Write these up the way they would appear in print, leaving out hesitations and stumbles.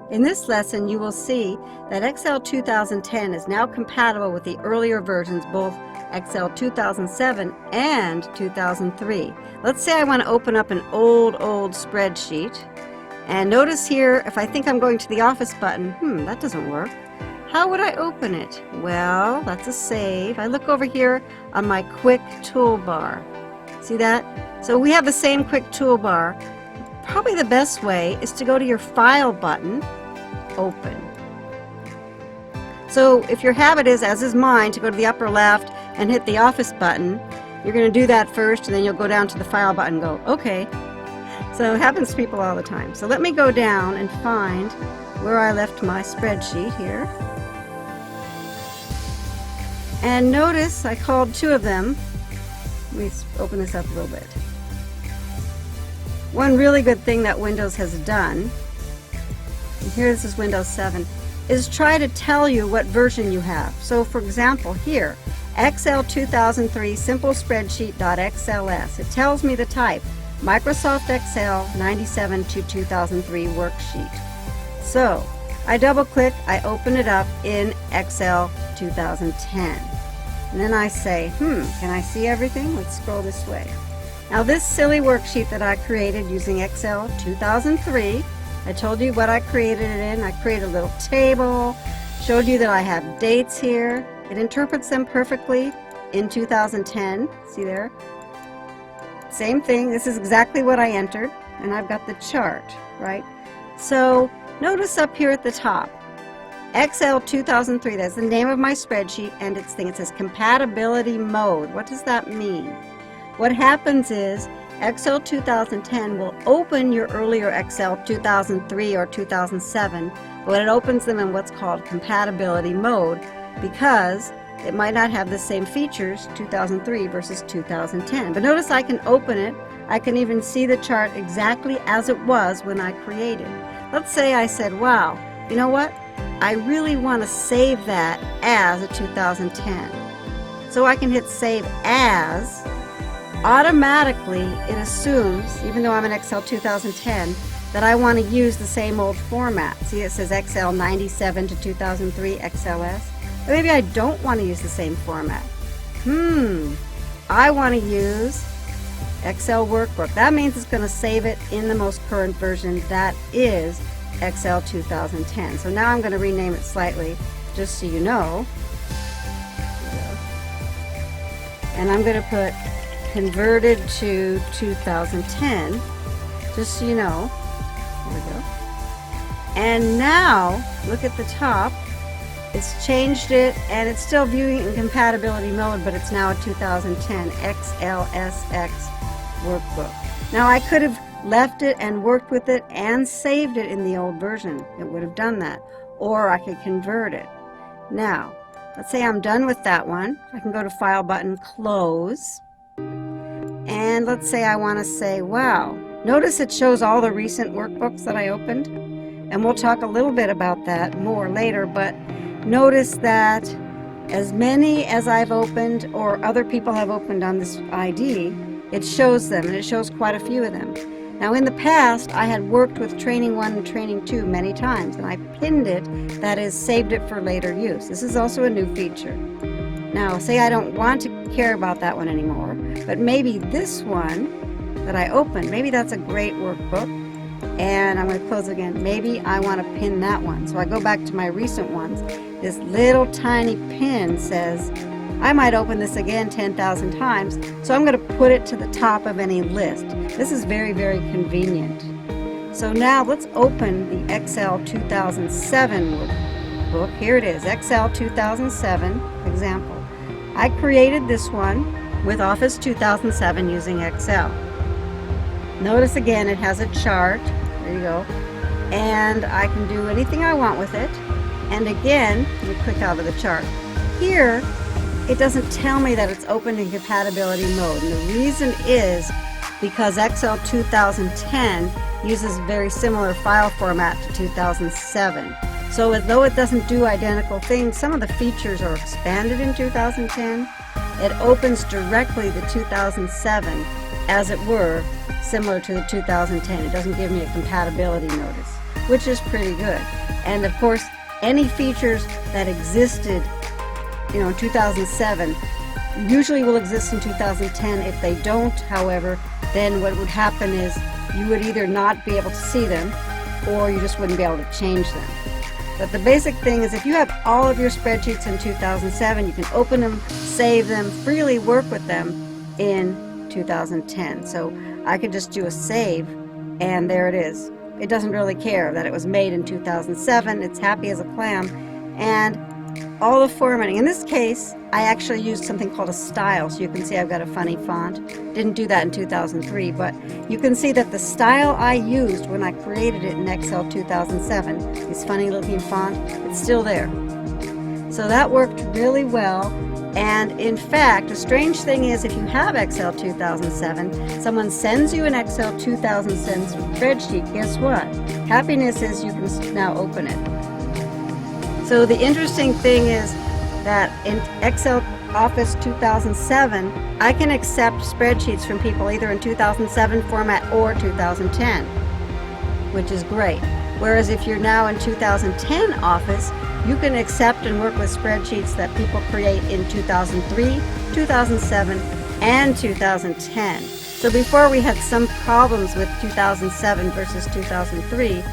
In this lesson, you will see that Excel 2010 is now compatible with the earlier versions, both Excel 2007 and 2003. Let's say I want to open up an old spreadsheet. And notice here, if I think I'm going to the Office button, that doesn't work. How would I open it? Well, that's a save. I look over here on my quick toolbar. See that? So we have the same quick toolbar. Probably the best way is to go to your File button, Open. So if your habit is, as is mine, to go to the upper left and hit the Office button, you're going to do that first, and then you'll go down to the File button and go, okay. So it happens to people all the time. So let me go down and find where I left my spreadsheet here. And notice I called two of them. Let me open this up a little bit. One really good thing that Windows has done, and here this is Windows 7, is try to tell you what version you have. So for example here, Excel 2003 Simple Spreadsheet.xls. It tells me the type, Microsoft Excel 97 to 2003 worksheet. So I double click, I open it up in Excel 2010. And then I say, can I see everything? Let's scroll this way. Now this silly worksheet that I created using Excel 2003, I told you what I created it in. I created a little table, showed you that I have dates here. It interprets them perfectly in 2010. See there? Same thing. This is exactly what I entered, and I've got the chart, right? So notice up here at the top, Excel 2003, that's the name of my spreadsheet, and it says compatibility mode. What does that mean? What happens is Excel 2010 will open your earlier Excel 2003 or 2007, but it opens them in what's called compatibility mode because it might not have the same features 2003 versus 2010. But notice I can open it. I can even see the chart exactly as it was when I created. Let's say I said, wow, you know what? I really want to save that as a 2010. So I can hit Save As. Automatically, it assumes, even though I'm in Excel 2010, that I want to use the same old format. See, it says Excel 97 to 2003 XLS. But maybe I don't want to use the same format. I want to use Excel Workbook. That means it's going to save it in the most current version. That is Excel 2010. So now I'm going to rename it slightly, just so you know. And I'm going to put converted to 2010, just so you know. There we go. And now, look at the top. It's changed it, and it's still viewing in compatibility mode, but it's now a 2010 XLSX workbook. Now, I could have left it and worked with it and saved it in the old version. It would have done that. Or I could convert it. Now, let's say I'm done with that one. I can go to File button, Close. And let's say I want to say, wow. Notice it shows all the recent workbooks that I opened. And we'll talk a little bit about that more later, but notice that as many as I've opened or other people have opened on this ID, it shows them, and it shows quite a few of them. Now in the past, I had worked with Training 1 and Training 2 many times, and I pinned it, that is, saved it for later use. This is also a new feature. Now, say I don't want to care about that one anymore, but maybe this one that I opened, maybe that's a great workbook, and I'm going to close again. Maybe I want to pin that one. So I go back to my recent ones. This little tiny pin says, I might open this again 10,000 times, so I'm going to put it to the top of any list. This is very, very convenient. So now let's open the Excel 2007 workbook. Here it is, Excel 2007 example. I created this one with Office 2007 using Excel. Notice again it has a chart. There you go. And I can do anything I want with it. And again, let me click out of the chart. Here, it doesn't tell me that it's open in compatibility mode. And the reason is because Excel 2010 uses very similar file format to 2007. So as though it doesn't do identical things, some of the features are expanded in 2010. It opens directly the 2007, as it were, similar to the 2010. It doesn't give me a compatibility notice. which is pretty good. And of course, any features that existed, in 2007 usually will exist in 2010. If they don't, however, then what would happen is you would either not be able to see them or you just wouldn't be able to change them. But the basic thing is, if you have all of your spreadsheets in 2007, you can open them, save them, freely work with them in 2010. So I could just do a save, and there it is. It doesn't really care that it was made in 2007. It's happy as a clam. And all the formatting. In this case, I actually used something called a style, so you can see I've got a funny font. Didn't do that in 2003, but you can see that the style I used when I created it in Excel 2007, this funny looking font, it's still there. So that worked really well. And in fact, the strange thing is, if you have Excel 2007, someone sends you an Excel 2007 spreadsheet, guess what? Happiness is you can now open it. So the interesting thing is that in Excel Office 2007, I can accept spreadsheets from people either in 2007 format or 2010, which is great. Whereas if you're now in 2010 Office, you can accept and work with spreadsheets that people create in 2003, 2007, and 2010. So before we had some problems with 2007 versus 2003,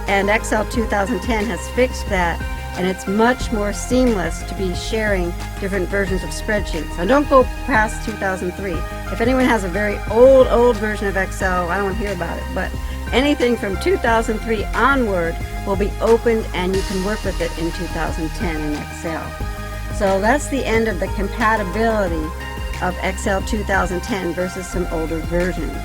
and Excel 2010 has fixed that, and it's much more seamless to be sharing different versions of spreadsheets. Now don't go past 2003. If anyone has a very old version of Excel, I don't want to hear about it, but anything from 2003 onward will be opened and you can work with it in 2010 in Excel. So that's the end of the compatibility of Excel 2010 versus some older versions.